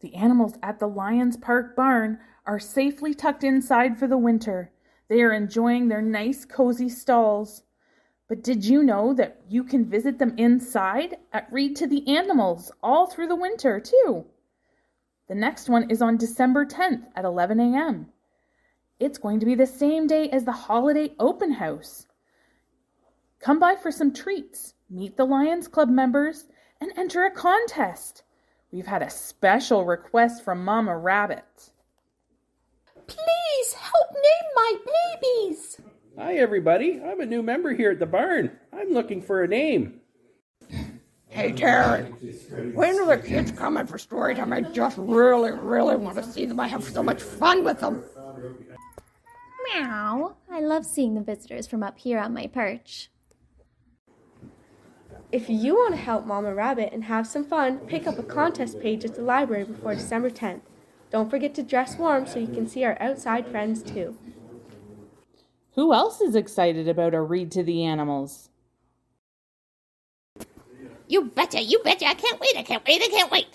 The animals at the Lions Park barn are safely tucked inside for the winter. They are enjoying their nice, cozy stalls. But did you know that you can visit them inside at Read to the Animals all through the winter, too? The next one is on December 10th at 11 a.m. It's going to be the same day as the holiday open house. Come by for some treats, meet the Lions Club members, and enter a contest. We've had a special request from Mama Rabbit. Please help name my babies. Hi, everybody. I'm a new member here at the barn. I'm looking for a name. Hey, Terry, when are the kids coming for story time? I just really want to see them. I have so much fun with them. Meow. I love seeing the visitors from up here on my perch. If you want to help Mama Rabbit and have some fun, pick up a contest page at the library before December 10th. Don't forget to dress warm so you can see our outside friends too. Who else is excited about a Read to the Animals? You betcha. I can't wait.